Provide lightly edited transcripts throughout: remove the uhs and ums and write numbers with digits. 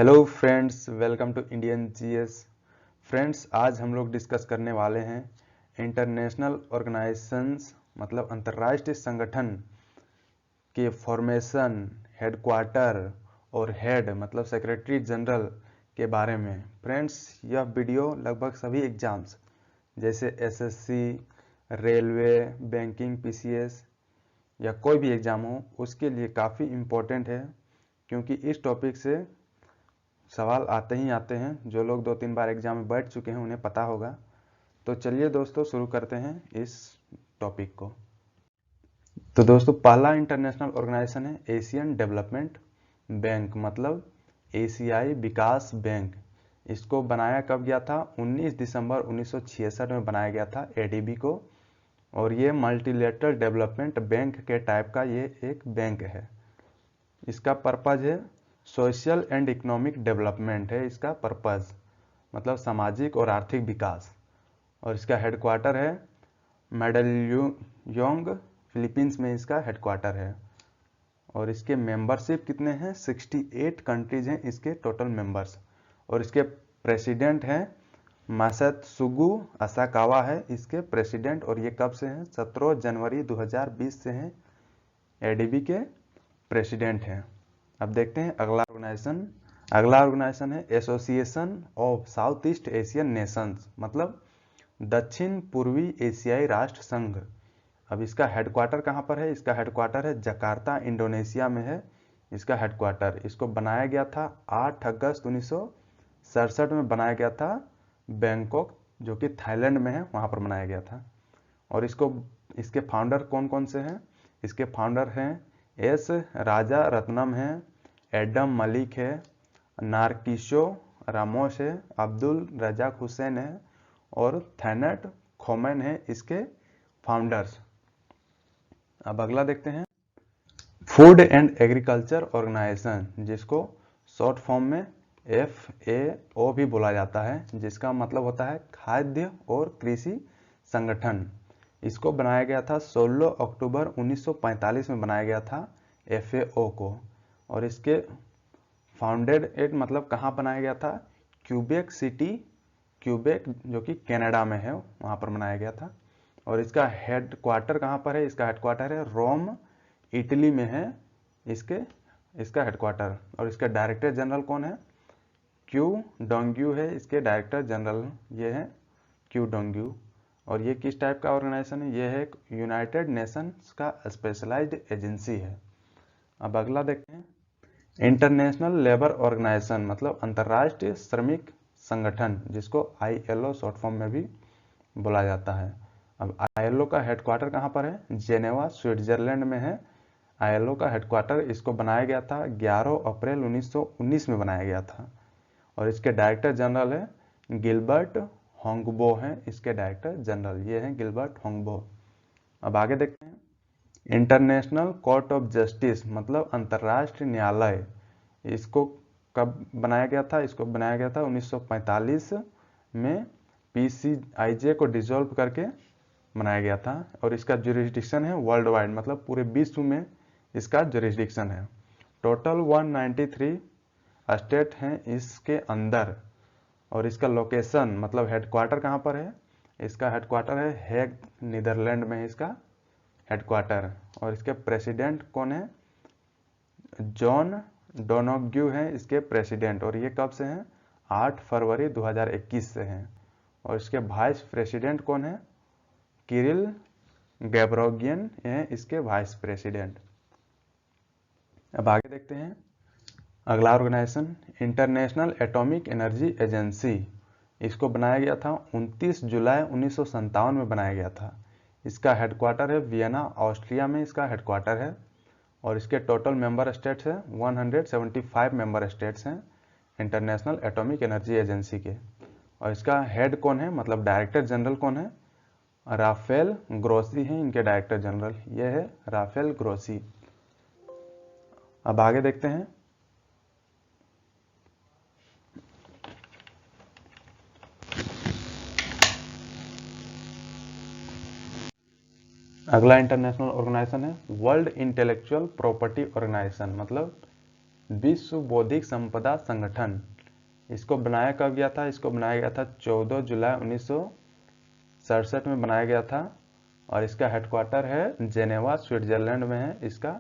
Hello friends, welcome to Indian GS. Friends, आज हम लोग डिस्कस करने वाले हैं इंटरनेशनल ऑर्गेनाइजेशंस मतलब अंतर्राष्ट्रीय संगठन के फॉर्मेशन, हेडक्वार्टर और हेड मतलब सेक्रेटरी जनरल के बारे में। फ्रेंड्स, यह वीडियो लगभग सभी एग्जाम्स जैसे एसएससी, रेलवे, बैंकिंग, पीसीएस या कोई भी एग्ज़ाम हो उसके लिए काफ़ी इम्पोर्टेंट है, क्योंकि इस टॉपिक से सवाल आते ही आते हैं। जो लोग 2-3 बार एग्जाम में बैठ चुके हैं उन्हें पता होगा। तो चलिए दोस्तों, शुरू करते हैं इस टॉपिक को। तो दोस्तों, पहला इंटरनेशनल ऑर्गेनाइजेशन है एशियन डेवलपमेंट बैंक मतलब एशियाई विकास बैंक। इसको बनाया कब गया था? 19 दिसंबर 1966 में बनाया गया था एडीबी को। और ये मल्टीलेटरल डेवलपमेंट बैंक के टाइप का ये एक बैंक है। इसका पर्पज है सोशल एंड इकोनॉमिक डेवलपमेंट है। इसका पर्पज मतलब सामाजिक और आर्थिक विकास। और इसका हेडक्वार्टर है मेडलयोंग, फिलीपींस में इसका हेडक्वार्टर है। और इसके मेंबरशिप कितने हैं? 68 कंट्रीज हैं इसके टोटल मेंबर्स। और इसके प्रेसिडेंट हैं मासात्सुगु असाकावा है इसके प्रेसिडेंट। और ये कब से हैं? 17 जनवरी 2020 से हैं एडीबी के प्रेसिडेंट हैं। अब देखते हैं अगला ऑर्गेनाइजेशन। अगला ऑर्गेनाइजेशन है association of south east Asian Nations मतलब दक्षिण पूर्वी एशियाई राष्ट्र संघ। अब इसका हेडक्वार्टर कहाँ पर है? इसका हेडक्वार्टर है जकार्ता, इंडोनेशिया में है इसका हेडक्वार्टर। इसको बनाया गया था 8 अगस्त 1967 में बनाया गया था बैंकॉक, जो कि थाईलैंड में है, वहाँ पर बनाया गया था। और इसके फाउंडर कौन कौन से हैं? इसके फाउंडर हैं एस राजा रत्नम है, एडम मलिक है, नारकिशो रामोस है, अब्दुल रजाक हुसैन है और थैनट खोमैन है इसके फाउंडर्स। अब अगला देखते हैं फूड एंड एग्रीकल्चर ऑर्गेनाइजेशन, जिसको शॉर्ट फॉर्म में FAO भी बोला जाता है, जिसका मतलब होता है खाद्य और कृषि संगठन। इसको बनाया गया था 16 अक्टूबर 1945 में बनाया गया था FAO को। और इसके फाउंडेड एट मतलब कहाँ बनाया गया था? क्यूबेक सिटी, क्यूबेक जो कि कनाडा में है, वहाँ पर बनाया गया था। और इसका हेडक्वार्टर कहाँ पर है? इसका हेडक्वार्टर है रोम, इटली में है इसका हेडक्वार्टर। और इसका डायरेक्टर जनरल कौन है? क्यू डोंग्यू है इसके डायरेक्टर जनरल। ये है क्यू डोंग्यू। और ये किस टाइप का ऑर्गेनाइजेशन है? ये है यूनाइटेड नेशंस का स्पेशलाइज्ड एजेंसी है। अब अगला देखते हैं इंटरनेशनल लेबर ऑर्गेनाइजेशन मतलब अंतर्राष्ट्रीय श्रमिक संगठन, जिसको ILO शॉर्ट फॉर्म में भी बोला जाता है। अब ILO का हेडक्वार्टर कहाँ पर है? जेनेवा, स्विट्जरलैंड में है ILO का हेडक्वार्टर। इसको बनाया गया था 11 अप्रैल 1919 में बनाया गया था। और इसके डायरेक्टर जनरल है गिलबर्ट होंगबो हैं इसके डायरेक्टर जनरल। ये हैं गिलबर्ट होंगबो। अब आगे देखते हैं इंटरनेशनल कोर्ट ऑफ जस्टिस मतलब अंतर्राष्ट्रीय न्यायालय। इसको कब बनाया गया था? इसको बनाया गया था 1945 में PCIJ को डिसॉल्व करके बनाया गया था। और इसका जुरिस्डिक्शन है वर्ल्ड वाइड मतलब पूरे विश्व में इसका जुरिस्डिक्शन है। टोटल 193 स्टेट हैं इसके अंदर। और इसका लोकेशन मतलब हेडक्वार्टर कहाँ पर है? इसका हेडक्वार्टर है हेग, नीदरलैंड में है इसका हेडक्वार्टर। और इसके प्रेसिडेंट कौन है? जॉन डोनोग्यू हैं इसके प्रेसिडेंट। और ये कब से हैं? 8 फरवरी 2021 से हैं। और इसके वाइस प्रेसिडेंट कौन है? किरिल गैब्रोगियन हैं इसके वाइस प्रेसिडेंट। अब आगे देखते हैं अगला organisation International Atomic Energy Agency. इसको बनाया गया था 29 जुलाई 1957 में बनाया गया था। इसका हेडक्वार्टर है वियना, ऑस्ट्रिया में इसका हेडक्वार्टर है। और इसके टोटल मेंबर स्टेट्स हैं 175 मेंबर स्टेट्स हैं इंटरनेशनल एटॉमिक एनर्जी एजेंसी के। और इसका हेड कौन है मतलब डायरेक्टर जनरल कौन है? राफेल ग्रोसी हैं इनके डायरेक्टर जनरल। ये है राफेल ग्रोसी। अब आगे देखते हैं अगला इंटरनेशनल ऑर्गेनाइजेशन है वर्ल्ड इंटेलेक्चुअल प्रॉपर्टी ऑर्गेनाइजेशन मतलब विश्व बौद्धिक संपदा संगठन। इसको बनाया कब गया था? इसको बनाया गया था 14 जुलाई 1967 में बनाया गया था और इसका हेडक्वार्टर है जेनेवा, स्विट्जरलैंड में है इसका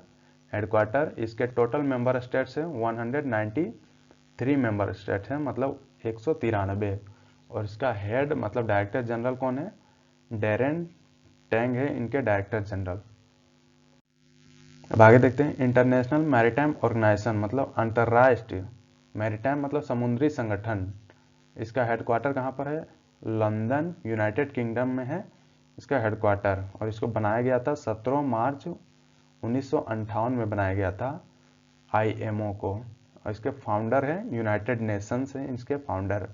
हेडक्वार्टर। इसके टोटल मेंबर स्टेट्स हैं 193 मेंबर स्टेट हैं, मतलब 193। और इसका हेड मतलब डायरेक्टर जनरल कौन है? डेरेन टैंग है इनके डायरेक्टर जनरल। अब आगे देखते हैं इंटरनेशनल मैरीटाइम ऑर्गेनाइजेशन, मतलब अंतर्राष्ट्रीय मैरीटाइम मतलब समुद्री संगठन। इसका हेडक्वार्टर कहाँ पर है? लंदन, यूनाइटेड किंगडम में है इसका हेडक्वार्टर। और इसको बनाया गया था 17 मार्च 1958 में बनाया गया था IMO को। और इसके फाउंडर है यूनाइटेड नेशंस है इसके फाउंडर।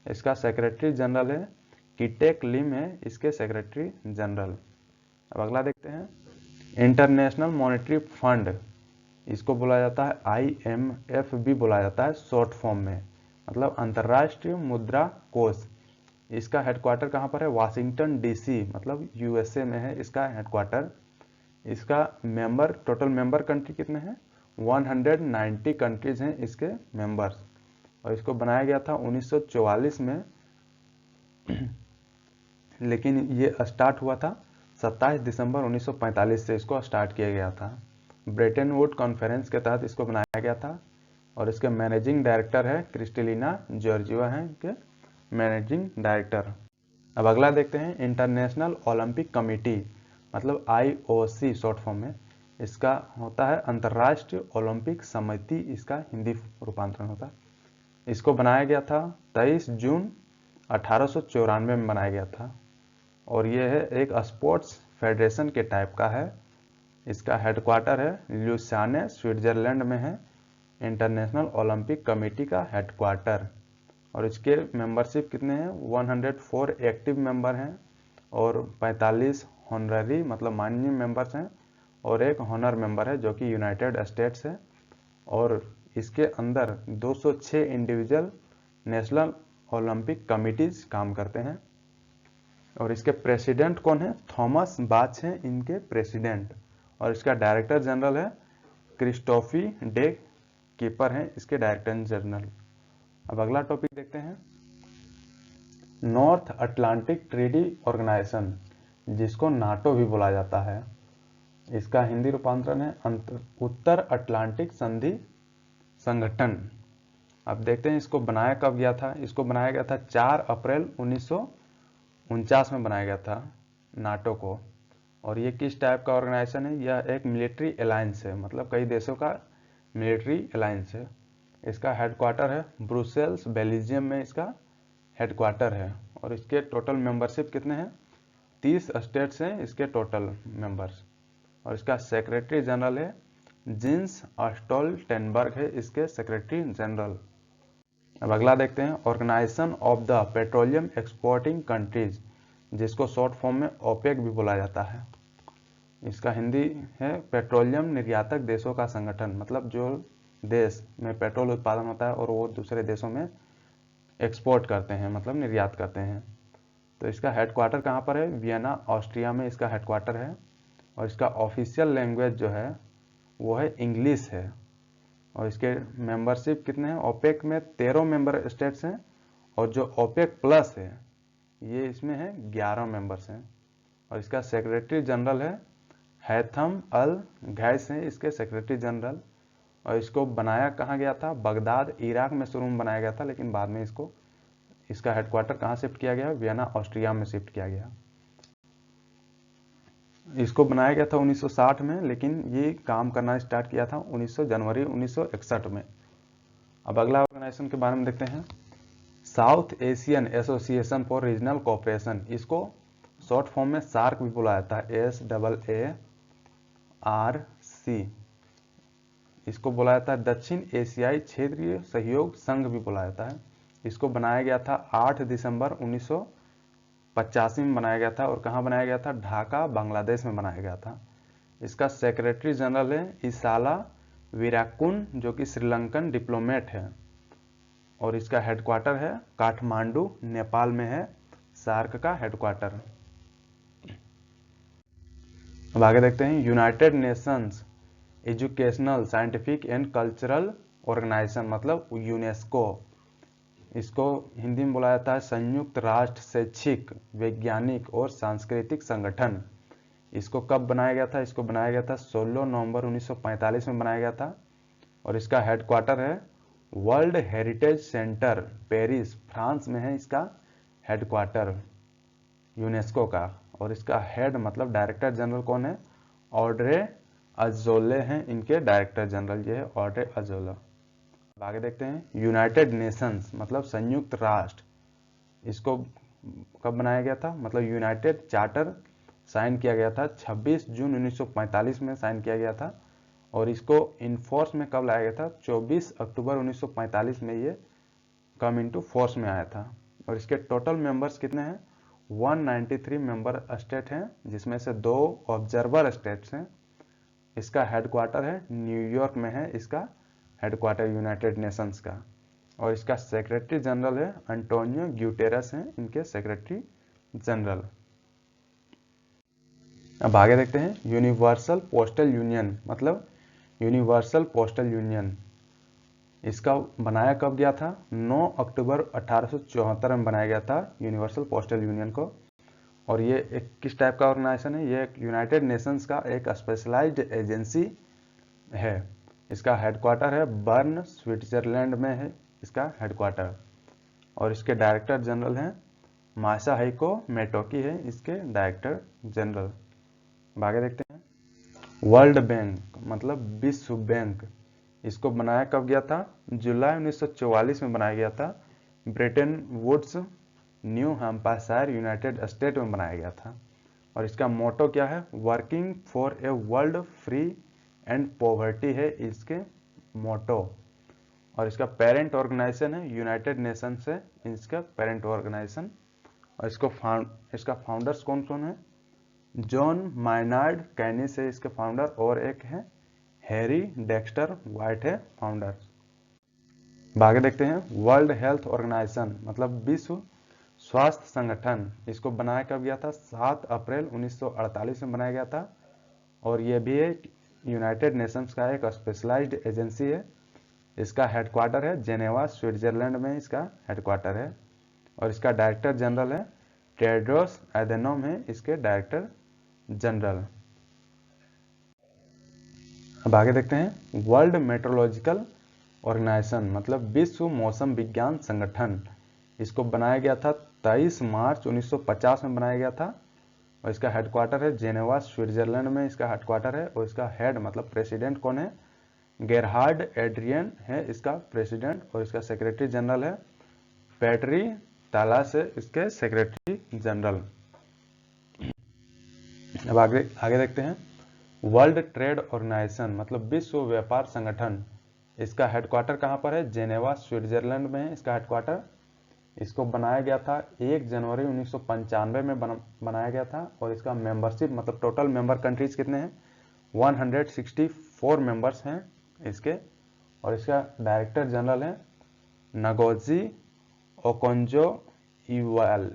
इसका सेक्रेटरी जनरल है कीटेक लिम है इसके सेक्रेटरी जनरल। अब अगला देखते हैं इंटरनेशनल मॉनेटरी फंड, इसको बोला जाता है IMF भी बोला जाता है शॉर्ट फॉर्म में, मतलब अंतर्राष्ट्रीय मुद्रा कोष। इसका हेडक्वार्टर कहाँ पर है? वाशिंगटन DC, मतलब USA में है इसका हेडक्वार्टर। इसका टोटल मेंबर कंट्री कितने हैं? 190 कंट्रीज हैं इसके मेंबर्स। और इसको बनाया गया था 1944 में लेकिन ये स्टार्ट हुआ था 27 दिसंबर 1945 से इसको स्टार्ट किया गया था। ब्रेटन वुड कॉन्फ्रेंस के तहत इसको बनाया गया था। और इसके मैनेजिंग डायरेक्टर है क्रिस्टलिना जॉर्जिवा है इनके मैनेजिंग डायरेक्टर। अब अगला देखते हैं इंटरनेशनल ओलंपिक कमेटी, मतलब IOC शॉर्ट फॉर्म में। इसका होता है अंतर्राष्ट्रीय ओलंपिक समिति, इसका हिंदी रूपांतरण होता है। इसको बनाया गया था 23 जून 1894 में बनाया गया था। और ये है एक स्पोर्ट्स फेडरेशन के टाइप का है। इसका हेडक्वार्टर है ल्यूसियाने, स्विट्जरलैंड में है इंटरनेशनल ओलंपिक कमेटी का हेडक्वार्टर। और इसके मेंबरशिप कितने हैं? 104 एक्टिव मेंबर हैं और 45 हॉनररी मतलब माननीय मेंबर्स हैं और एक हॉनर मेंबर है जो कि यूनाइटेड स्टेट्स है। और इसके अंदर 206 इंडिविजुअल नेशनल ओलंपिक कमिटीज काम करते हैं। और इसके प्रेसिडेंट कौन है? थॉमस बाच हैं इनके प्रेसिडेंट। और इसका डायरेक्टर जनरल है क्रिस्टोफी डे कीपर हैं इसके डायरेक्टर जनरल। अब अगला टॉपिक देखते हैं नॉर्थ अटलांटिक ट्रेडी ऑर्गेनाइजेशन, जिसको नाटो भी बोला जाता है। इसका हिंदी रूपांतरण है उत्तर अटलांटिक संधि संगठन। अब देखते हैं इसको बनाया कब गया था। इसको बनाया गया था 4 अप्रैल 1949 में बनाया गया था नाटो को। और ये किस टाइप का ऑर्गेनाइजेशन है? यह एक मिलिट्री अलायंस है, मतलब कई देशों का मिलिट्री अलायंस है। इसका हेडक्वार्टर है ब्रुसेल्स, बेल्जियम में इसका हेडक्वार्टर है। और इसके टोटल मेंबरशिप कितने हैं? 30 स्टेट्स हैं इसके टोटल मेंबर्स। और इसका सेक्रेटरी जनरल है जिन्स स्टोल्टेनबर्ग है इसके सेक्रेटरी जनरल। अब अगला देखते हैं Organization of the Petroleum Exporting Countries, जिसको शॉर्ट फॉर्म में OPEC भी बोला जाता है। इसका हिंदी है पेट्रोलियम निर्यातक देशों का संगठन, मतलब जो देश में पेट्रोल उत्पादन होता है और वो दूसरे देशों में एक्सपोर्ट करते हैं, मतलब निर्यात करते हैं। तो इसका हेडक्वार्टर कहाँ पर है? वियना, ऑस्ट्रिया में इसका हेडक्वार्टर है। और इसका ऑफिशियल लैंग्वेज जो है वो है इंग्लिश है। और इसके मेंबरशिप कितने हैं? OPEC में 13 मेंबर स्टेट्स हैं और जो OPEC प्लस है ये इसमें है 11 मेंबर्स हैं। और इसका सेक्रेटरी जनरल है हैथम अल घैस हैं इसके सेक्रेटरी जनरल। और इसको बनाया कहाँ गया था? बगदाद, इराक में शुरू में बनाया गया था, लेकिन बाद में इसका हेडक्वार्टर कहाँ शिफ्ट किया गया? वियना, ऑस्ट्रिया में शिफ्ट किया गया। इसको बनाया गया था 1960 में, लेकिन ये काम करना स्टार्ट किया था जनवरी 1961 में। अब अगला ऑर्गेनाइजेशन के बारे में देखते हैं south Asian association for regional cooperation. इसको शॉर्ट फॉर्म में सार्क भी बोला जाता है, SAARC। इसको बोला जाता है दक्षिण एशियाई क्षेत्रीय सहयोग संघ भी बोला जाता है। इसको बनाया गया था 8 दिसंबर 1985 में बनाया गया था। और कहाँ बनाया गया था? ढाका, बांग्लादेश में बनाया गया था। इसका सेक्रेटरी जनरल है इसाला वीराकुन, जो कि श्रीलंकन डिप्लोमेट है। और इसका हेडक्वार्टर है काठमांडू, नेपाल में है सार्क का हेडक्वार्टर। अब आगे देखते हैं United Nations Educational, Scientific and Cultural Organization मतलब यूनेस्को। इसको हिंदी में बोला जाता है संयुक्त राष्ट्र शैक्षिक, वैज्ञानिक और सांस्कृतिक संगठन। इसको कब बनाया गया था? इसको बनाया गया था 16 नवंबर 1945 में बनाया गया था। और इसका हेडक्वार्टर है world heritage centre Paris, France में है इसका हेडक्वार्टर यूनेस्को का। और इसका हेड मतलब डायरेक्टर जनरल कौन है? ऑड्रे अजोले हैं इनके डायरेक्टर जनरल, ये है ऑड्रे अजोले। आगे देखते हैं यूनाइटेड नेशंस मतलब संयुक्त राष्ट्र। इसको कब बनाया गया था? मतलब यूनाइटेड चार्टर साइन किया गया था 26 जून 1945 में साइन किया गया था। और इसको इनफोर्स में कब लाया गया था? 24 अक्टूबर 1945 में ये कम इनटू फोर्स में आया था। और इसके टोटल मेंबर्स कितने हैं? 193 मेंबर स्टेट हैं, जिसमें से 2 ऑब्जर्वर स्टेट्स हैं। इसका हेडक्वार्टर है न्यूयॉर्क में है इसका हेडक्वार्टर यूनाइटेड नेशंस का। और इसका सेक्रेटरी जनरल है एंटोनियो ग्यूटेरस हैं इनके सेक्रेटरी जनरल। अब आगे देखते हैं यूनिवर्सल पोस्टल यूनियन मतलब यूनिवर्सल पोस्टल यूनियन। इसका बनाया कब गया था? 9 अक्टूबर 1874 में बनाया गया था यूनिवर्सल पोस्टल यूनियन को। और ये एक किस टाइप का ऑर्गेनाइजेशन है? ये एक यूनाइटेड नेशंस का एक स्पेशलाइज्ड एजेंसी है। इसका हेडक्वार्टर है बर्न, स्विट्जरलैंड में है इसका हेडक्वार्टर। और इसके डायरेक्टर जनरल हैं मासाहिको मोटोकी है इसके डायरेक्टर जनरल। आगे देखते हैं वर्ल्ड बैंक मतलब विश्व बैंक। इसको बनाया कब गया था? जुलाई 1944 में बनाया गया था। Bretton Woods, New Hampshire, United State में बनाया गया था। और इसका मोटो क्या है? Working for a world free and poverty है इसके मोटो। और इसका पेरेंट ऑर्गेनाइजेशन है यूनाइटेड नेशन से इसका पेरेंट ऑर्गेनाइजेशन। और इसका फाउंडर्स कौन कौन है? जॉन माइनार्ड कैनिस है इसके फाउंडर, और एक है हैरी डेक्स्टर वाइट है फाउंडर। आगे देखते हैं वर्ल्ड हेल्थ ऑर्गेनाइजेशन मतलब विश्व स्वास्थ्य संगठन। इसको बनाया कब गया था? 7 अप्रैल 1948 में बनाया गया था। और यह भी एक यूनाइटेड नेशंस का एक स्पेशलाइज्ड एजेंसी है। इसका हेडक्वार्टर है जेनेवा, स्विट्जरलैंड में इसका हेडक्वार्टर है। और इसका डायरेक्टर जनरल है टेड्रोस एडेनोम है इसके डायरेक्टर जनरल। अब आगे देखते हैं वर्ल्ड मेट्रोलॉजिकल ऑर्गेनाइजेशन मतलब विश्व मौसम विज्ञान संगठन। इसको बनाया गया था 23 मार्च 1950 में बनाया गया था। और इसका हेडक्वार्टर है जेनेवा, स्विट्जरलैंड में इसका हेडक्वार्टर है। और इसका हेड मतलब प्रेसिडेंट कौन है? गेरहार्ड एड्रियन है इसका प्रेसिडेंट। और इसका सेक्रेटरी जनरल है पैट्री तालास है इसके सेक्रेटरी जनरल। अब आगे देखते हैं वर्ल्ड ट्रेड ऑर्गेनाइजेशन मतलब विश्व व्यापार संगठन। इसका हेडक्वार्टर कहाँ पर है? जेनेवा, स्विट्जरलैंड में है इसका हेडक्वार्टर। इसको बनाया गया था 1 जनवरी 1995 में बनाया गया था। और इसका मेंबरशिप मतलब टोटल मेंबर कंट्रीज कितने हैं? 164 मेंबर्स हैं इसके। और इसका डायरेक्टर जनरल है नगोजी ओकोंजो इवाल,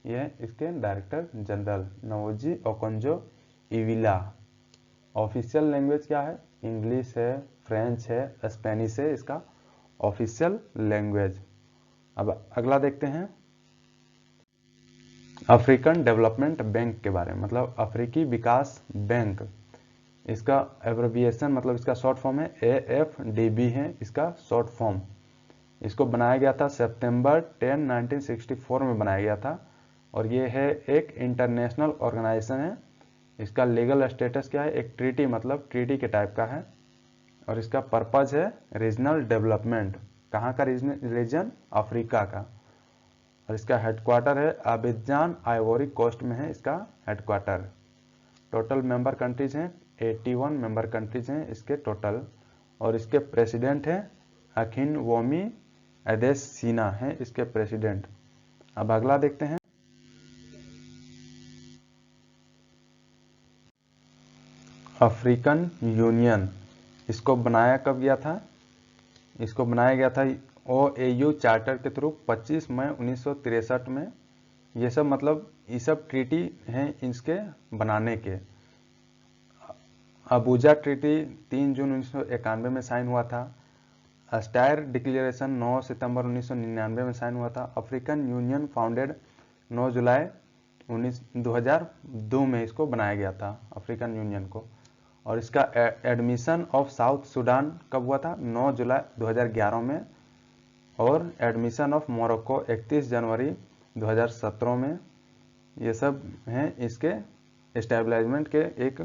ये इसके director general Ngozi Okonjo Iweala. Official language क्या है? इंग्लिश है, फ्रेंच है, स्पेनिश है इसका ऑफिशियल लैंग्वेज। अब अगला देखते हैं अफ्रीकन डेवलपमेंट बैंक के बारे में मतलब अफ्रीकी विकास बैंक। इसका एब्रिविएशन मतलब इसका शॉर्ट फॉर्म है AFDB है इसका शॉर्ट फॉर्म। इसको बनाया गया था सितंबर 10, 1964 में बनाया गया था। और ये है एक इंटरनेशनल ऑर्गेनाइजेशन है। इसका लीगल स्टेटस क्या है? एक ट्रीटी मतलब ट्रीटी के टाइप का है। और इसका पर्पज है रीजनल डेवलपमेंट। कहाँ का रीजन? अफ्रीका का। और इसका हेडक्वार्टर है अबिजान, आइवोरी कोस्ट में है इसका हेडक्वार्टर। टोटल मेंबर कंट्रीज हैं 81 मेंबर कंट्रीज हैं इसके टोटल। और इसके प्रेसिडेंट हैं अखिनवोमी एडेसिना है इसके प्रेसिडेंट। अब अगला देखते हैं अफ्रीकन यूनियन। इसको बनाया कब गया था? इसको बनाया गया था OAU चार्टर के थ्रू 25 मई 1963 में। ये सब मतलब ये सब ट्रीटी हैं इसके बनाने के। अबूजा ट्रीटी 3 जून 1991 में साइन हुआ था। अस्टायर डिक्लेरेशन 9 सितंबर 1999 में साइन हुआ था। अफ्रीकन यूनियन फाउंडेड 9 जुलाई 2002 में इसको बनाया गया था, अफ्रीकन यूनियन को। और इसका एडमिशन ऑफ साउथ सूडान कब हुआ था? 9 जुलाई 2011 में। और एडमिशन ऑफ मोरक्को 31 जनवरी 2017 में। ये सब हैं इसके एस्टेब्लिशमेंट के एक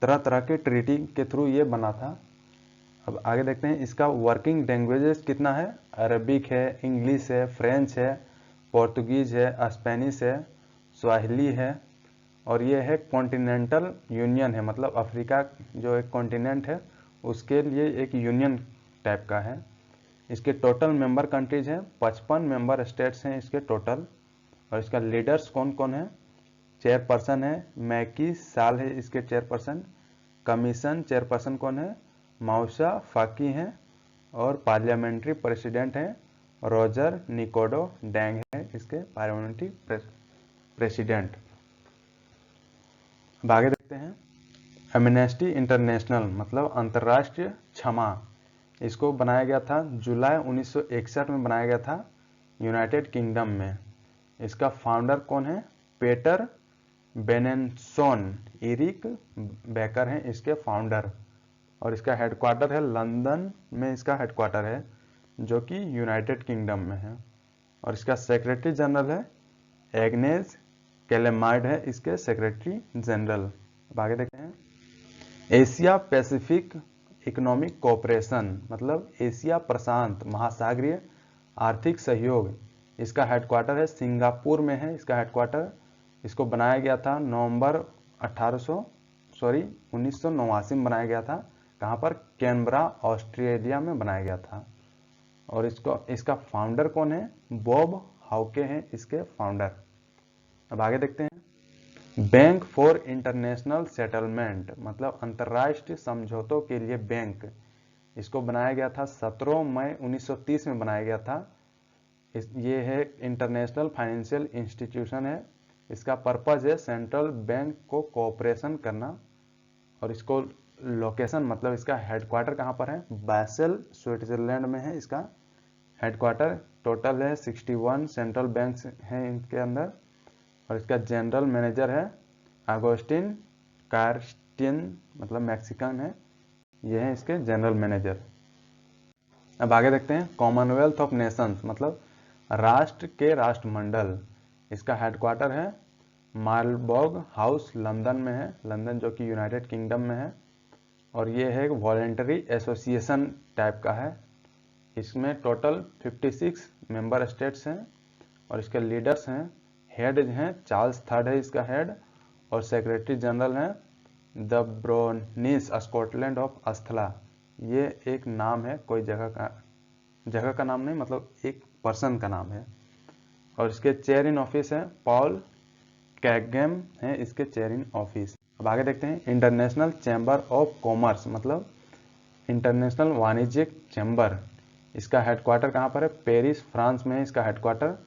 तरह तरह के ट्रीटी के थ्रू ये बना था। अब आगे देखते हैं इसका वर्किंग लैंग्वेजेस कितना है। अरबिक है, इंग्लिश है, फ्रेंच है, पोर्तुगीज है, स्पेनिश है, स्वाहिली है। और ये है कॉन्टिनेंटल यूनियन है, मतलब अफ्रीका जो एक कॉन्टिनेंट है उसके लिए एक यूनियन टाइप का है। इसके टोटल मेंबर कंट्रीज हैं 55 मेंबर स्टेट्स हैं इसके टोटल। और इसका लीडर्स कौन कौन है? चेयरपर्सन है मैकी साल है इसके चेयरपर्सन। कमीशन चेयरपर्सन कौन है? मौसा फाकी हैं। और पार्लियामेंट्री प्रेसिडेंट हैं रोजर निकोडो डैंग है इसके पार्लियामेंट्री प्रेसिडेंट। अब आगे देखते हैं एमनेस्टी इंटरनेशनल मतलब अंतर्राष्ट्रीय क्षमा। इसको बनाया गया था जुलाई 1961 में बनाया गया था यूनाइटेड किंगडम में। इसका फाउंडर कौन है? पीटर बेनेनसोन इरिक बेकर हैं इसके फाउंडर। और इसका हेडक्वार्टर है लंदन में, इसका हेडक्वार्टर है जो कि यूनाइटेड किंगडम में है। और इसका सेक्रेटरी जनरल है एग्नेस कैलेमाइड है इसके सेक्रेटरी जनरल। अब आगे देखते हैं एशिया पैसिफिक इकोनॉमिक कोऑपरेशन मतलब एशिया प्रशांत महासागरीय आर्थिक सहयोग। इसका हेडक्वार्टर है सिंगापुर में है इसका हेडक्वार्टर। इसको बनाया गया था नवंबर 1989 में बनाया गया था। कहाँ पर? कैनबरा ऑस्ट्रेलिया में बनाया गया था। और इसका फाउंडर कौन है? बॉब हाउके हैं इसके फाउंडर। अब आगे देखते हैं बैंक फॉर इंटरनेशनल सेटलमेंट मतलब अंतर्राष्ट्रीय समझौतों के लिए बैंक। इसको बनाया गया था 17 मई 1930 में बनाया गया था। ये है इंटरनेशनल फाइनेंशियल इंस्टीट्यूशन है। इसका पर्पज है सेंट्रल बैंक को कोऑपरेशन करना। और इसको लोकेशन मतलब इसका हेडक्वार्टर कहाँ पर है? बासेल स्विट्जरलैंड में है इसका हेडक्वार्टर। टोटल है 61 सेंट्रल बैंक्स हैं इनके अंदर। और इसका जनरल मैनेजर है अगोस्टिन कार्स्टिन मतलब मैक्सिकन है, ये है इसके जनरल मैनेजर। अब आगे देखते हैं कॉमनवेल्थ ऑफ नेशंस मतलब राष्ट्र के राष्ट्रमंडल। इसका हेडक्वार्टर है मार्लबर्ग हाउस लंदन में है, लंदन जो कि यूनाइटेड किंगडम में है। और ये है वॉलेंटरी एसोसिएशन टाइप का है। इसमें टोटल 56 मेंबर स्टेट्स हैं। और इसके लीडर्स हैं, हेड हैं चार्ल्स थर्ड है इसका हेड। और सेक्रेटरी जनरल हैं द ब्रोनिस स्कॉटलैंड ऑफ अस्थला। ये एक नाम है, कोई जगह का नाम नहीं, मतलब एक पर्सन का नाम है। और इसके चेयर इन ऑफिस है पॉल कैगम है इसके चेयर इन ऑफिस। अब आगे देखते हैं इंटरनेशनल चैम्बर ऑफ कॉमर्स मतलब इंटरनेशनल वाणिज्यिक चैम्बर। इसका हेडक्वार्टर कहाँ पर है? पेरिस फ्रांस में है इसका हेडक्वार्टर।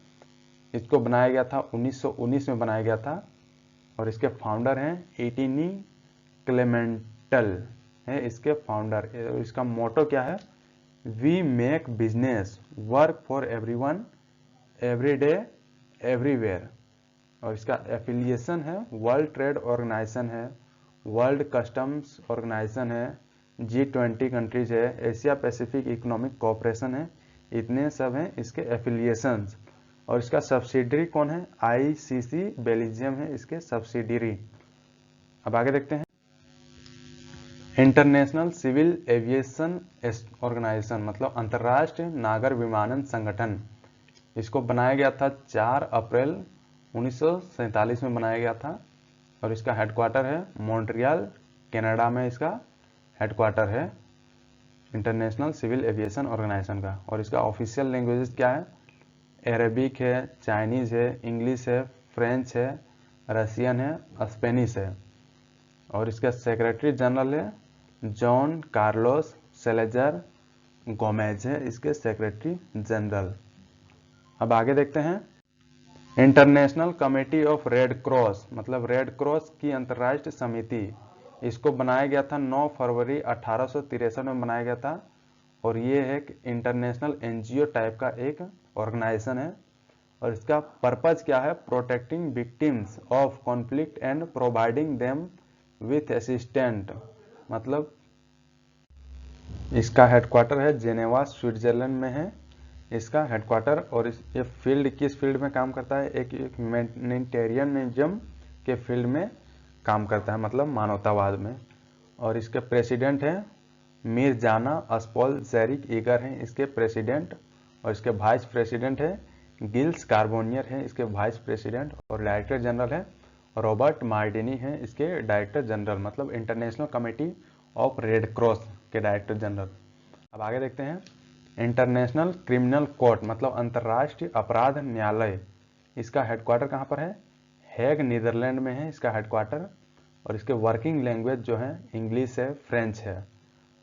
इसको बनाया गया था 1919 में बनाया गया था। और इसके फाउंडर हैं एटिनी क्लेमेंटल है इसके फाउंडर। इसका मोटो क्या है? We make business work for everyone every day everywhere. और इसका एफिलिएशन है वर्ल्ड ट्रेड ऑर्गेनाइजेशन है, वर्ल्ड कस्टम्स ऑर्गेनाइजेशन है, G20 कंट्रीज है, एशिया पैसिफिक इकोनॉमिक कोऑपरेशन है। इतने सब हैं इसके एफिलिएशंस। और इसका सब्सिडरी कौन है? ICC बेल्जियम है इसके सब्सिडरी। अब आगे देखते हैं इंटरनेशनल सिविल एविएशन ऑर्गेनाइजेशन मतलब अंतर्राष्ट्रीय नागर विमानन संगठन। इसको बनाया गया था 4 अप्रैल 1947 में बनाया गया था। और इसका हेडक्वार्टर है मॉन्ट्रियल कनाडा में इसका हेडक्वार्टर है इंटरनेशनल सिविल एविएशन ऑर्गेनाइजेशन का। और इसका ऑफिशियल लैंग्वेजेस क्या है? अरेबिक है, चाइनीज है, इंग्लिश है, फ्रेंच है, रशियन है, स्पेनिश है। और इसका सेक्रेटरी जनरल है जॉन कार्लोस सेलेजर गोमेज है इसके सेक्रेटरी जनरल। अब आगे देखते हैं international committee of red cross मतलब रेड क्रॉस की अंतर्राष्ट्रीय समिति। इसको बनाया गया था 9 फरवरी 1863 में बनाया गया था, और ये एक इंटरनेशनल एनजीओ टाइप का एक ऑर्गेनाइजेशन है। और इसका पर्पज क्या है? Protecting victims of conflict and providing them with assistant. मतलब इसका हेडक्वार्टर है जेनेवा, स्विट्जरलैंड में है इसका हेडक्वार्टर। और ये फील्ड किस फील्ड में काम करता है? एक ह्यूमैनिटेरियनिज्म के फील्ड में काम करता है, मतलब मानवतावाद में। और इसके प्रेसिडेंट हैं मिर्जाना अस्पॉल जेरिक ईगर हैं इसके प्रेसिडेंट, और इसके वाइस प्रेसिडेंट है गिल्स कार्बोनियर हैं इसके वाइस प्रेसिडेंट, और डायरेक्टर जनरल है रॉबर्ट मार्टिनी हैं इसके डायरेक्टर जनरल, मतलब international committee of red cross के डायरेक्टर जनरल। अब आगे देखते हैं इंटरनेशनल क्रिमिनल कोर्ट, मतलब अंतर्राष्ट्रीय अपराध न्यायालय, इसका हेडक्वार्टर कहाँ पर है? हेग, नीदरलैंड में है इसका हेडक्वार्टर। और इसके वर्किंग लैंग्वेज जो है इंग्लिश है, फ्रेंच है।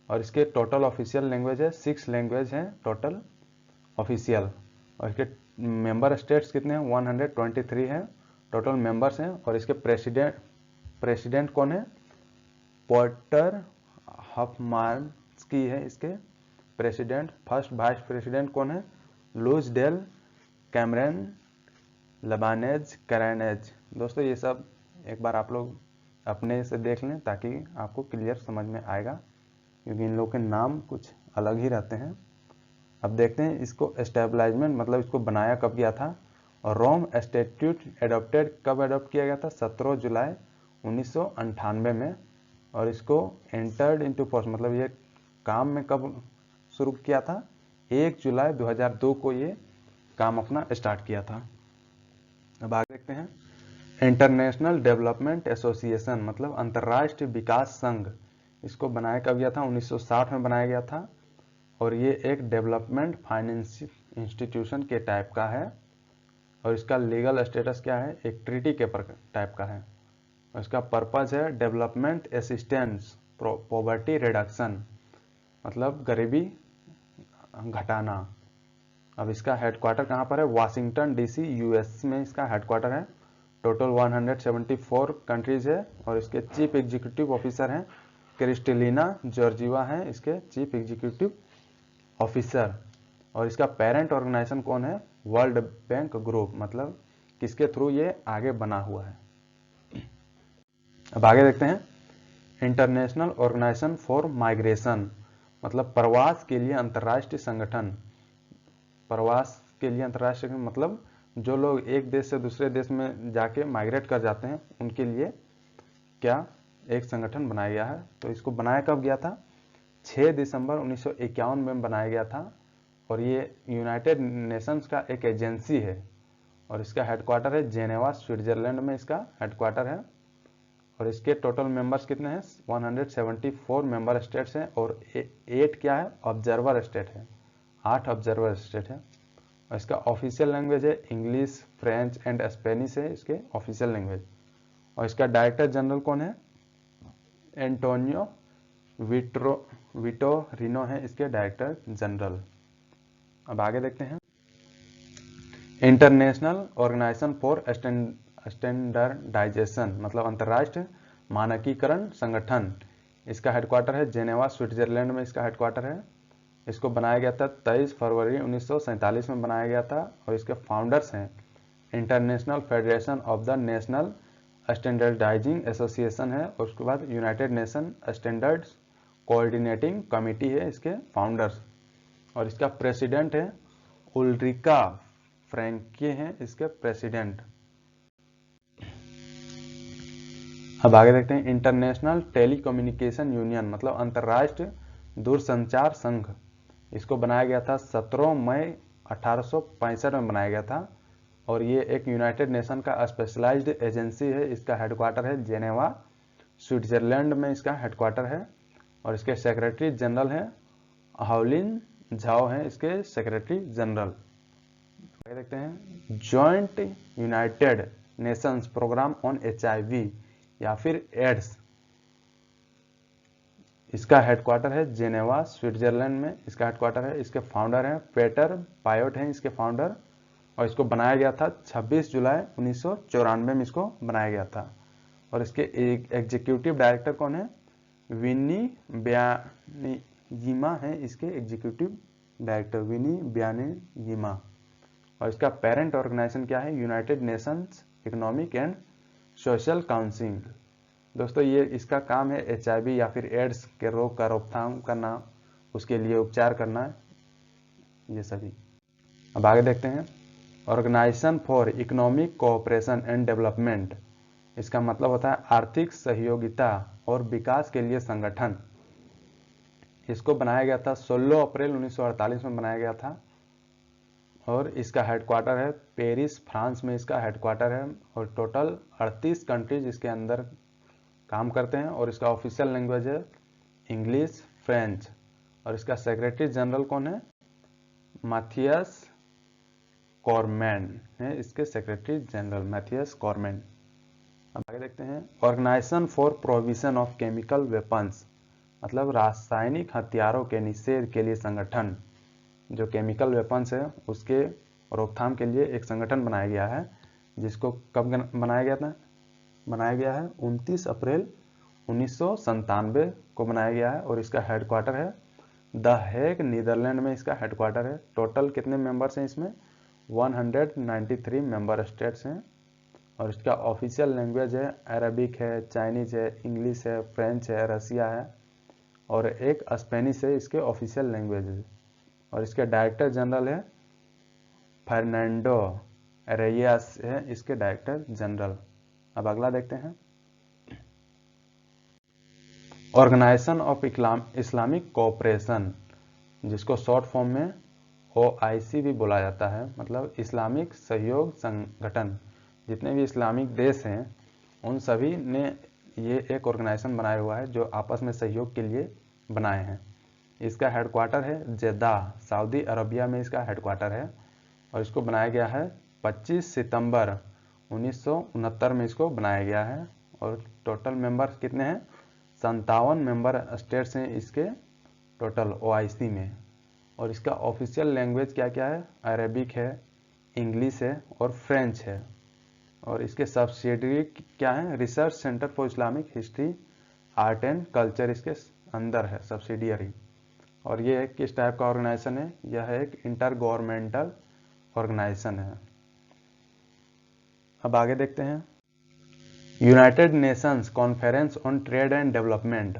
और इसके टोटल ऑफिशियल लैंग्वेज है 6 लैंग्वेज हैं टोटल ऑफिशियल। और इसके मेंबर स्टेट्स कितने हैं? 123 हैं टोटल मेंबर्स हैं। और इसके प्रेसिडेंट कौन है? पोर्टर हफमार्स्की है इसके प्रेसिडेंट। फर्स्ट वाइस प्रेसिडेंट कौन है? लुइस डेल कैमरन लबानेज करैनेज। दोस्तों ये सब एक बार आप लोग अपने से देख लें ताकि आपको क्लियर समझ में आएगा, क्योंकि इन लोग के नाम कुछ अलग ही रहते हैं। अब देखते हैं इसको एस्टेब्लिशमेंट, मतलब इसको बनाया कब गया था। और रोम स्टैट्यूट एडॉप्टेड कब एडॉप्ट किया गया था? 17 जुलाई 1998 में। और इसको एंटर्ड इनटू फोर्स, मतलब ये काम में कब शुरू किया था? 1 जुलाई 2002 को ये काम अपना स्टार्ट किया था। अब आगे देखते हैं इंटरनेशनल डेवलपमेंट एसोसिएशन, मतलब अंतर्राष्ट्रीय विकास संघ, इसको बनाया कब गया था? 1960 में बनाया गया था। और ये एक डेवलपमेंट फाइनेंस इंस्टीट्यूशन के टाइप का है। और इसका लीगल स्टेटस क्या है? एक ट्रीटी के टाइप का है। और इसका पर्पज है डेवलपमेंट असिस्टेंस, पॉवर्टी रिडक्शन, मतलब गरीबी घटाना। अब इसका हेडक्वार्टर कहाँ पर है? वाशिंगटन डीसी, यूएस में इसका हेडक्वार्टर है। टोटल 174 कंट्रीज है। और इसके चीफ एग्जीक्यूटिव ऑफिसर हैं क्रिस्टलिना जॉर्जिवा हैं इसके चीफ एग्जीक्यूटिव ऑफिसर। और इसका पेरेंट ऑर्गेनाइजेशन कौन है? वर्ल्ड बैंक ग्रुप, मतलब किसके थ्रू ये आगे बना हुआ है। अब आगे देखते हैं इंटरनेशनल ऑर्गेनाइजेशन फॉर माइग्रेशन, मतलब प्रवास के लिए अंतर्राष्ट्रीय संगठन। प्रवास के लिए अंतर्राष्ट्रीय मतलब जो लोग एक देश से दूसरे देश में जाके माइग्रेट कर जाते हैं उनके लिए क्या एक संगठन बनाया गया है। तो इसको बनाया कब गया था? 6 दिसंबर 1951 में बनाया गया था। और ये यूनाइटेड नेशंस का एक एजेंसी है। और इसका हेडक्वार्टर है जेनेवा, स्विट्जरलैंड में इसका हेडक्वार्टर है। और इसके टोटल मेंबर्स कितने हैं? 174 मेंबर स्टेट्स हैं। और 8 क्या है? ऑब्जर्वर स्टेट है, 8 ऑब्जर्वर स्टेट है। और इसका ऑफिशियल लैंग्वेज है इंग्लिश, फ्रेंच एंड स्पेनिश है इसके ऑफिशियल लैंग्वेज। और इसका डायरेक्टर जनरल कौन है? एंटोनियो विटोरिनो है इसके डायरेक्टर जनरल। अब आगे देखते हैं इंटरनेशनल ऑर्गेनाइजेशन फॉर स्टैंडर्डाइजेशन, मतलब अंतर्राष्ट्रीय मानकीकरण संगठन, इसका हेडक्वार्टर है जेनेवा, स्विट्जरलैंड में इसका हेडक्वार्टर है। इसको बनाया गया था 23 फरवरी 1947 में बनाया गया था। और इसके फाउंडर्स हैं international federation of the national standardising association है। और उसके बाद United nation standards coordinating committee है इसके फाउंडर्स। और इसका प्रेसिडेंट है उल्रिका फ्रैंके हैं इसके प्रेसिडेंट। अब आगे देखते हैं इंटरनेशनल टेलीकम्युनिकेशन यूनियन, मतलब अंतर्राष्ट्रीय दूरसंचार संघ, इसको बनाया गया था 17 मई 1865 में बनाया गया था। और ये एक यूनाइटेड नेशन का स्पेशलाइज्ड एजेंसी है। इसका हेडक्वार्टर है जेनेवा, स्विट्जरलैंड में इसका हेडक्वार्टर है। और इसके सेक्रेटरी जनरल हैं हाउलिन झाओ हैं इसके सेक्रेटरी जनरल। देखते हैं Joint United Nations Programme on HIV या फिर एड्स, इसका हेडक्वार्टर है जेनेवा, स्विट्जरलैंड में इसका हेडक्वार्टर है। इसके फाउंडर हैं पेटर पायोट हैं इसके फाउंडर। और इसको बनाया गया था 26 जुलाई 1994 में इसको बनाया गया था। और इसके एग्जीक्यूटिव डायरेक्टर कौन है? विनी ब्यानीयिमा है इसके एग्जीक्यूटिव डायरेक्टर, विनी ब्यानीयिमा। और इसका पेरेंट ऑर्गेनाइजेशन क्या है? United Nations Economic and Social council. दोस्तों ये इसका काम है HIV या फिर एड्स के रोग का रोकथाम करना, उसके लिए उपचार करना, ये सभी। अब आगे देखते हैं, Organisation for Economic Cooperation and Development. इसका मतलब होता है आर्थिक सहयोगिता और विकास के लिए संगठन। इसको बनाया गया था 16 अप्रैल 1948 में बनाया गया था और इसका हेडक्वार्टर है पेरिस, फ्रांस में इसका हेडक्वार्टर है। और टोटल 38 कंट्रीज इसके अंदर काम करते हैं और इसका ऑफिशियल लैंग्वेज है इंग्लिश, फ्रेंच। और इसका सेक्रेटरी जनरल कौन है? मैथियस कॉरमैन है इसके सेक्रेटरी जनरल, मैथियस कॉरमैन। अब आगे देखते हैं, Organisation for Prohibition of Chemical Weapons, मतलब रासायनिक हथियारों के निषेध के लिए संगठन। जो केमिकल वेपन्स है उसके रोकथाम के लिए एक संगठन बनाया गया है, जिसको कब बनाया गया था? बनाया गया है 29 अप्रैल 1997 को बनाया गया है। और इसका हेडक्वार्टर है द हेग, नीदरलैंड में इसका हेडक्वार्टर है। टोटल कितने मेंबर्स हैं इसमें? 193 मेंबर स्टेट्स हैं। और इसका ऑफिशियल लैंग्वेज है अरबिक है, चाइनीज है, इंग्लिश है, फ्रेंच है, रसिया है और एक स्पेनिश है इसके ऑफिशियल लैंग्वेज है। और इसके डायरेक्टर जनरल है फर्नांडो रेयस है इसके डायरेक्टर जनरल। अब अगला देखते हैं, ऑर्गेनाइजेशन ऑफ इस्लामिक कोऑपरेशन, जिसको शॉर्ट फॉर्म में OIC भी बोला जाता है, मतलब इस्लामिक सहयोग संगठन। जितने भी इस्लामिक देश हैं उन सभी ने ये एक ऑर्गेनाइजेशन बनाया हुआ है जो आपस में सहयोग के लिए बनाए हैं। इसका हेडक्वार्टर है जेद्दाह, सऊदी अरबिया में इसका हेडक्वार्टर है। और इसको बनाया गया है 25 सितंबर 1969 में इसको बनाया गया है। और टोटल मेंबर कितने हैं? 57 मेंबर स्टेट्स हैं इसके टोटल OIC में। और इसका ऑफिशियल लैंग्वेज क्या क्या है? अरेबिक है, इंग्लिश है और फ्रेंच है। और इसके सब्सिडियरी क्या है? Research centre for Islamic history, art and culture इसके अंदर है सब्सिडियरी। और ये एक किस टाइप का ऑर्गेनाइजेशन है? यह एक इंटर गवर्नमेंटल ऑर्गेनाइजेशन है। अब आगे देखते हैं, United Nations conference on trade and Development.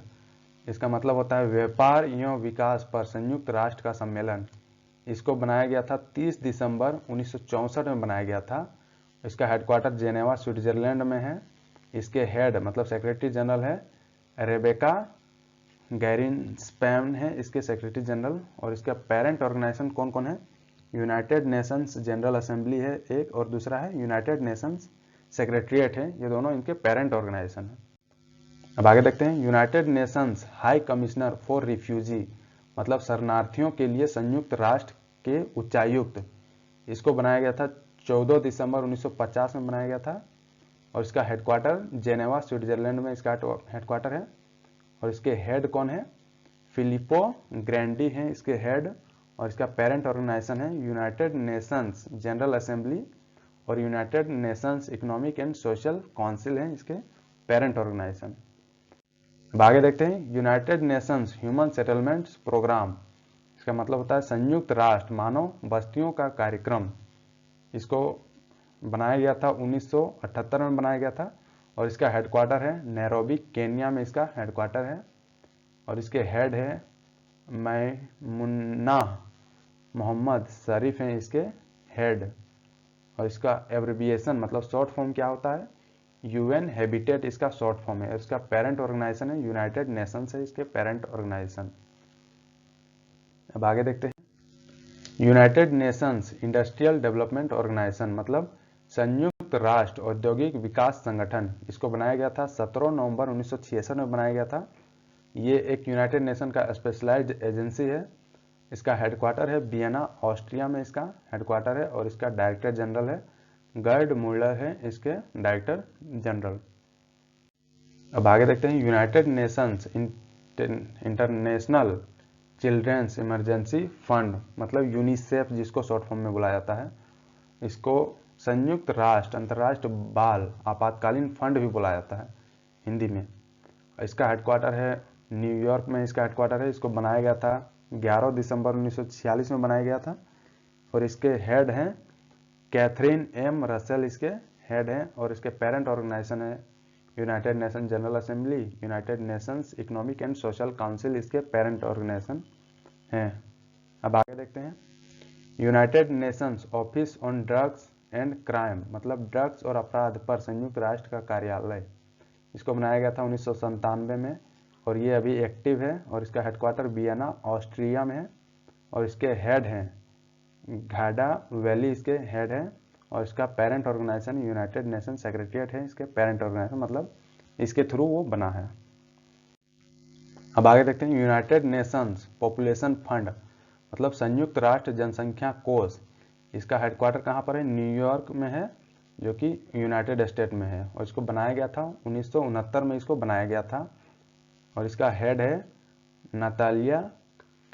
इसका मतलब होता है व्यापार एवं विकास पर संयुक्त राष्ट्र का सम्मेलन। इसको बनाया गया था 30 दिसंबर 1964 में बनाया गया था। इसका हेडक्वार्टर जेनेवा, स्विट्जरलैंड में है। इसके हेड मतलब सेक्रेटरी जनरल है रेबेका गैरिंस्पैन है इसके सेक्रेटरी जनरल। और इसका पेरेंट ऑर्गेनाइजेशन कौन कौन है? यूनाइटेड नेशंस जनरल असेंबली है एक, और दूसरा है यूनाइटेड नेशंस सेक्रेटरीट है। ये दोनों इनके पेरेंट ऑर्गेनाइजेशन है। अब आगे देखते हैं, United Nations high commissioner for refugee, मतलब शरणार्थियों के लिए संयुक्त राष्ट्र के उच्चायुक्त। इसको बनाया गया था 14 दिसंबर 1950 में बनाया गया था। और इसका हेडक्वार्टर जेनेवा, स्विट्जरलैंड में इसका हेडक्वार्टर है। और इसके हेड कौन है? फिलिपो ग्रैंडी हैं इसके हेड। और इसका पेरेंट ऑर्गेनाइजेशन है यूनाइटेड नेशंस जनरल असेंबली और United Nations Economic and Social Council हैं इसके पेरेंट ऑर्गेनाइजेशन। अब आगे देखते हैं, United Nations Human Settlements Programme. इसका मतलब होता है संयुक्त राष्ट्र मानव बस्तियों का कार्यक्रम। इसको बनाया गया था 1978 में बनाया गया था। और इसका हेडक्वार्टर है नैरोबी, केन्या में इसका हेडक्वार्टर है। और इसके हेड है मैमुन्ना मोहम्मद शरीफ हैं इसके हेड। और इसका एब्रिविएशन मतलब शॉर्ट फॉर्म क्या होता है? UN हैबिटेट इसका शॉर्ट फॉर्म है। इसका पेरेंट ऑर्गेनाइजेशन है यूनाइटेड नेशंस है इसके पेरेंट ऑर्गेनाइजेशन। अब आगे देखते हैं, United Nations Industrial Development Organization, मतलब संयुक्त राष्ट्र औद्योगिक विकास संगठन। इसको बनाया गया था 17 नवंबर 1966 में बनाया गया था। ये एक यूनाइटेड नेशन का स्पेशलाइज्ड एजेंसी है। इसका हेडक्वार्टर है वियना, ऑस्ट्रिया में इसका हेडक्वार्टर है। और इसका डायरेक्टर जनरल है गर्ड मुल्लर है इसके डायरेक्टर जनरल। अब आगे देखते हैं, United Nations International Children's Emergency Fund, मतलब यूनिसेफ जिसको शॉर्ट फॉर्म में बुलाया जाता है। इसको संयुक्त राष्ट्र अंतर्राष्ट्रीय बाल आपातकालीन फंड भी बुलाया जाता है। हिंदी में। इसका हेडक्वार्टर है न्यूयॉर्क में, इसका हेडक्वार्टर है। इसको बनाया गया था 11 दिसंबर 1946 में बनाया गया था। और इसके हेड हैं कैथरीन एम रसेल, इसके हेड हैं। और इसके पेरेंट ऑर्गेनाइजेशन है United nation general assembly, United Nations Economic and Social council, इसके पेरेंट ऑर्गेनाइजेशन हैं। अब आगे देखते हैं। United Nations office on drugs and crime, मतलब ड्रग्स और अपराध पर संयुक्त राष्ट्र का कार्यालय, इसको बनाया गया था 1997 में। और ये अभी एक्टिव है। और इसका हेडक्वार्टर वियना ऑस्ट्रिया में है। और इसके हेड हैं घाडा वैली, इसके हेड है। और इसका parent organisation United Nation Secretariat है, इसके पेरेंट ऑर्गेनाइजेशन, मतलब इसके थ्रू वो बना है। अब आगे देखते हैं। यूनाइटेड नेशंस पॉपुलेशन फंड, मतलब संयुक्त राष्ट्र जनसंख्या कोष, इसका हेडक्वार्टर कहाँ पर है? न्यूयॉर्क में है, जो कि यूनाइटेड स्टेट में है। और इसको बनाया गया था 1969 में, इसको बनाया गया था। और इसका हेड है नतालिया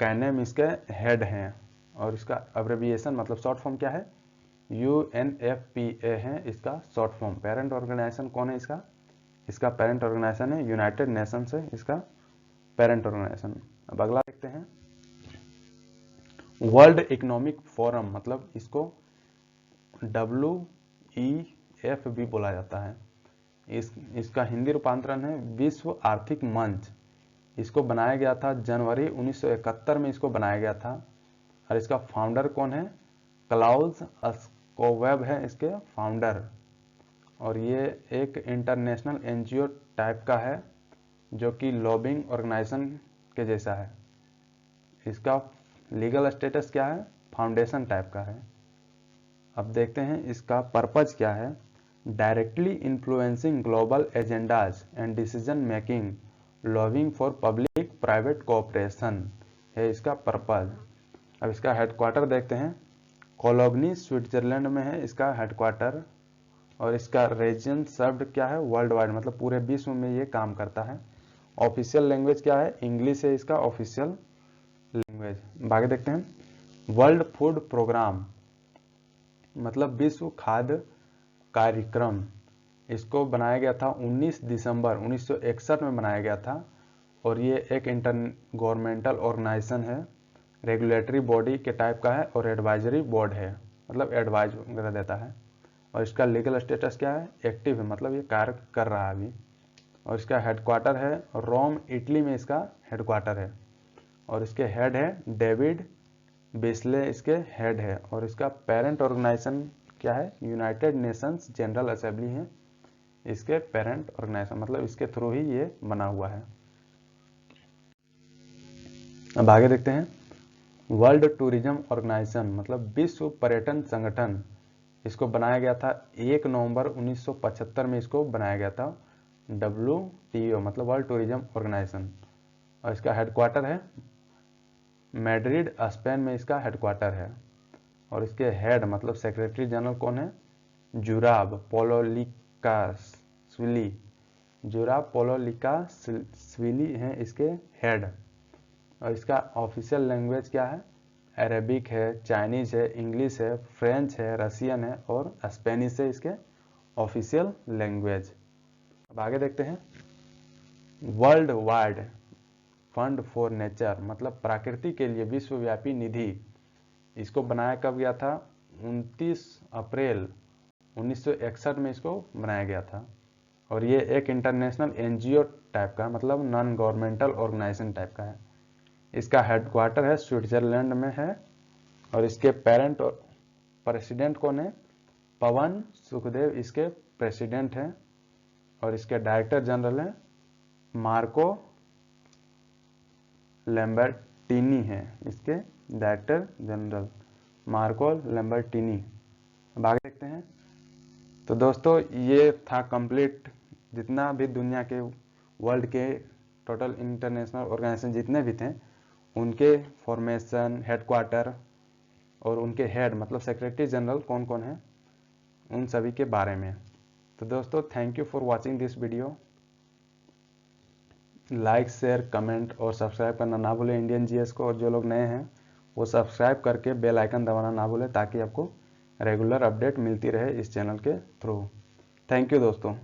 कैनेम, इसके हेड हैं। और इसका अब्रेविएशन मतलब शॉर्ट फॉर्म क्या है? UNFPA है इसका शॉर्ट फॉर्म। पेरेंट ऑर्गेनाइजेशन कौन है इसका? इसका पेरेंट ऑर्गेनाइजेशन है यूनाइटेड नेशंस है इसका पेरेंट ऑर्गेनाइजेशन। अब अगला देखते हैं। वर्ल्ड इकोनॉमिक फोरम, मतलब इसको WEF भी बोला जाता है। इसका हिंदी रूपांतरण है विश्व आर्थिक मंच। इसको बनाया गया था जनवरी 1971 में, इसको बनाया गया था। और इसका फाउंडर कौन है? क्लाउस स्कोवेब है इसके फाउंडर। और ये एक इंटरनेशनल NGO टाइप का है, जो कि लॉबिंग ऑर्गेनाइजेशन के जैसा है। इसका लीगल स्टेटस क्या है? फाउंडेशन टाइप का है। अब देखते हैं इसका पर्पज क्या है। Directly influencing global agendas and decision making, lobbying for public private cooperation है इसका पर्पज। अब इसका हेडक्वार्टर देखते हैं। कोलोग्नी स्विट्जरलैंड में है इसका हेडक्वार्टर। और इसका रीजन शब्द क्या है? वर्ल्ड वाइड, मतलब पूरे विश्व में ये काम करता है। ऑफिशियल लैंग्वेज क्या है? इंग्लिश है इसका ऑफिशियल लैंग्वेज। आगे देखते हैं। वर्ल्ड फूड प्रोग्राम, मतलब विश्व खाद्य कार्यक्रम, इसको बनाया गया था 19 दिसंबर 1961 में बनाया गया था। और ये एक इंटर गवर्नमेंटल ऑर्गेनाइजेशन है, रेगुलेटरी बॉडी के टाइप का है। और एडवाइजरी बोर्ड है, मतलब एडवाइज वगैरह देता है। और इसका लीगल स्टेटस क्या है? एक्टिव है, मतलब ये कार्य कर रहा है अभी। और इसका हेडक्वार्टर है रोम इटली में, इसका हेडक्वार्टर है। और इसके हेड है डेविड बेस्ले, इसके हेड है। और इसका पेरेंट ऑर्गेनाइजेशन क्या है? यूनाइटेड नेशंस जनरल असेंबली है इसके पेरेंट ऑर्गेनाइजेशन, मतलब इसके थ्रू ही ये बना हुआ है। अब आगे देखते हैं। वर्ल्ड टूरिज्म ऑर्गेनाइजेशन, मतलब विश्व पर्यटन संगठन, इसको बनाया गया था 1 नवंबर 1975 में, इसको बनाया गया था। WTO, मतलब वर्ल्ड टूरिज्म ऑर्गेनाइजेशन। और इसका हेडक्वार्टर है मैड्रिड स्पेन में, इसका हेडक्वार्टर है। और इसके हेड मतलब सेक्रेटरी जनरल कौन है? जुराब पोलोलिकास्विली, जुराब पोलोलिकास्विली हैं इसके हेड। और इसका ऑफिशियल लैंग्वेज क्या है? अरेबिक है, चाइनीज है, इंग्लिश है, फ्रेंच है, रशियन है और स्पेनिश है इसके ऑफिशियल लैंग्वेज। अब आगे देखते हैं। World wide fund for nature, मतलब प्रकृति के लिए विश्वव्यापी निधि, इसको बनाया कब गया था? 29 अप्रैल 1961 में इसको बनाया गया था। और ये एक इंटरनेशनल NGO टाइप का, मतलब नॉन गवर्नमेंटल ऑर्गेनाइजेशन टाइप का है। इसका हेडक्वार्टर है स्विट्जरलैंड में है। और इसके पेरेंट और प्रेसिडेंट कौन है? पवन सुखदेव इसके प्रेसिडेंट हैं। और इसके डायरेक्टर जनरल हैं मार्को लैम्बर्टिनी है, इसके डायरेक्टर जनरल मार्को लैम्बर्टिनी। अब आगे देखते हैं। तो दोस्तों ये था कंप्लीट, जितना भी दुनिया के वर्ल्ड के टोटल इंटरनेशनल ऑर्गेनाइजेशन जितने भी थे, उनके फॉर्मेशन, हेडक्वार्टर और उनके हेड मतलब सेक्रेटरी जनरल कौन कौन है, उन सभी के बारे में। तो दोस्तों thank you for watching this video. Like, share, comment और सब्सक्राइब करना ना भूलें इंडियन जीएस को। और जो लोग नए हैं वो सब्सक्राइब करके बेल आइकन दबाना ना भूलें, ताकि आपको रेगुलर अपडेट मिलती रहे इस चैनल के थ्रू। थैंक यू दोस्तों।